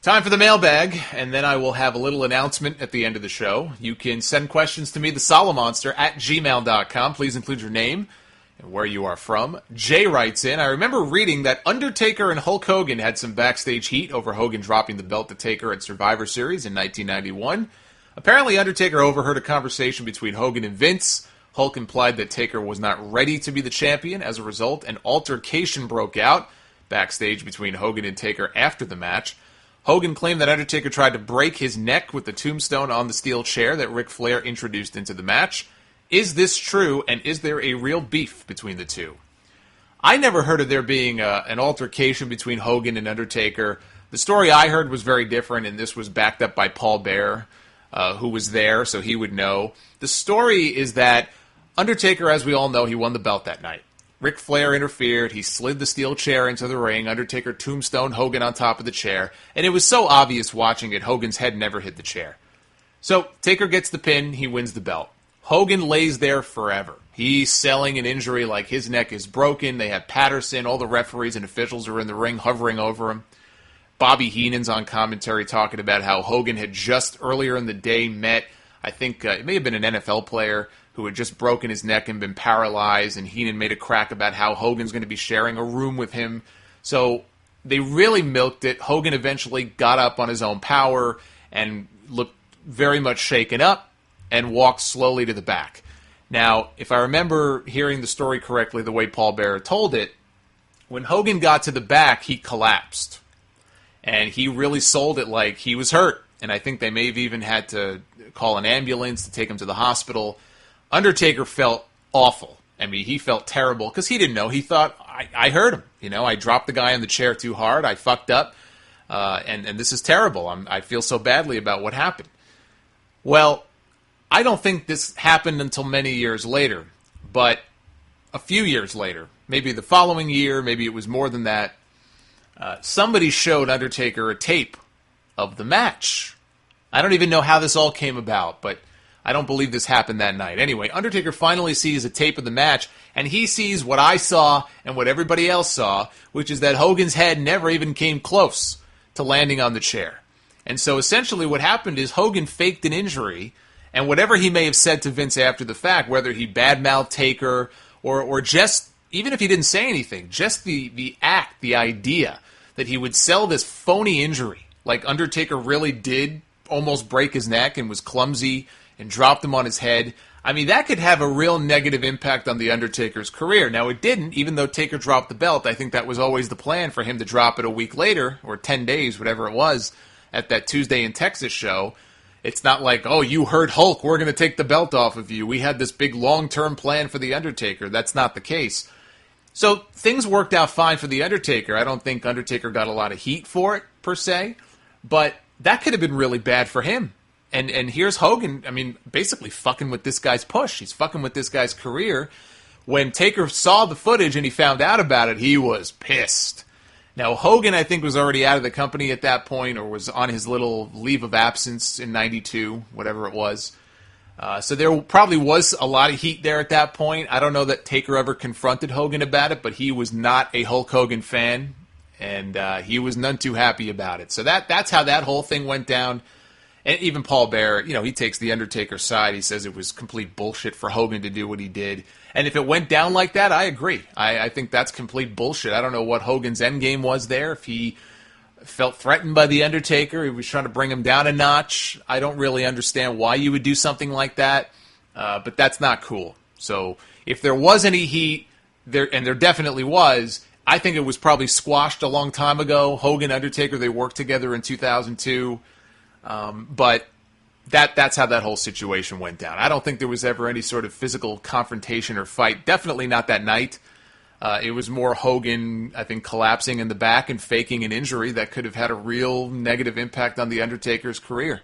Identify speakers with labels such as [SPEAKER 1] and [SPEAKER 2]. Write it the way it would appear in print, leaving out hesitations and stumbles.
[SPEAKER 1] Time for the mailbag, and then I will have a little announcement at the end of the show. You can send questions to me, the Solomonster, at gmail.com. Please include your name and where you are from. Jay writes in, I remember reading that Undertaker and Hulk Hogan had some backstage heat over Hogan dropping the belt to Taker at Survivor Series in 1991. Apparently, Undertaker overheard a conversation between Hogan and Vince. Hulk implied that Taker was not ready to be the champion. As a result, an altercation broke out backstage between Hogan and Taker after the match. Hogan claimed that Undertaker tried to break his neck with the tombstone on the steel chair that Ric Flair introduced into the match. Is this true, and is there a real beef between the two? I never heard of there being an altercation between Hogan and Undertaker. The story I heard was very different, and this was backed up by Paul Bearer, who was there, so he would know. The story is that Undertaker, as we all know, he won the belt that night. Ric Flair interfered, he slid the steel chair into the ring, Undertaker tombstoned Hogan on top of the chair, and it was so obvious watching it, Hogan's head never hit the chair. So, Taker gets the pin, he wins the belt. Hogan lays there forever. He's selling an injury like his neck is broken, they have Patterson, all the referees and officials are in the ring hovering over him. Bobby Heenan's on commentary talking about how Hogan had just earlier in the day met, I think it may have been an NFL player, who had just broken his neck and been paralyzed, and Heenan made a crack about how Hogan's going to be sharing a room with him. So they really milked it. Hogan eventually got up on his own power and looked very much shaken up and walked slowly to the back. Now, if I remember hearing the story correctly, the way Paul Bearer told it, when Hogan got to the back, he collapsed. And he really sold it like he was hurt. And I think they may have even had to call an ambulance to take him to the hospital. Undertaker felt awful. I mean, he felt terrible because he didn't know. He thought, I hurt him. You know, I dropped the guy on the chair too hard. I fucked up. And this is terrible. I feel so badly about what happened. Well, I don't think this happened until many years later. But a few years later, maybe the following year, maybe it was more than that, somebody showed Undertaker a tape of the match. I don't even know how this all came about, but I don't believe this happened that night. Anyway, Undertaker finally sees a tape of the match, and he sees what I saw and what everybody else saw, which is that Hogan's head never even came close to landing on the chair. And so essentially what happened is Hogan faked an injury, and whatever he may have said to Vince after the fact, whether he badmouthed Taker or just, even if he didn't say anything, just the act, the idea that he would sell this phony injury, like Undertaker really did almost break his neck and was clumsy and dropped him on his head. I mean, that could have a real negative impact on The Undertaker's career. Now, it didn't, even though Taker dropped the belt. I think that was always the plan for him to drop it a week later, or 10 days, whatever it was, at that Tuesday in Texas show. It's not like, oh, you hurt Hulk, we're going to take the belt off of you. We had this big long-term plan for The Undertaker. That's not the case. So things worked out fine for The Undertaker. I don't think Undertaker got a lot of heat for it, per se, but that could have been really bad for him. And here's Hogan, I mean, basically fucking with this guy's push. He's fucking with this guy's career. When Taker saw the footage and he found out about it, he was pissed. Now, Hogan, I think, was already out of the company at that point, or was on his little leave of absence in 92, whatever it was. So there probably was a lot of heat there at that point. I don't know that Taker ever confronted Hogan about it, but he was not a Hulk Hogan fan, and he was none too happy about it. So that's how that whole thing went down. And even Paul Bearer, you know, he takes the Undertaker's side. He says it was complete bullshit for Hogan to do what he did. And if it went down like that, I agree. I think that's complete bullshit. I don't know what Hogan's endgame was there. If he felt threatened by the Undertaker, he was trying to bring him down a notch. I don't really understand why you would do something like that. But that's not cool. So if there was any heat, and there definitely was, I think it was probably squashed a long time ago. Hogan, Undertaker, they worked together in 2002. But that's how that whole situation went down. I don't think there was ever any sort of physical confrontation or fight. Definitely not that night. It was more Hogan, I think, collapsing in the back and faking an injury that could have had a real negative impact on The Undertaker's career.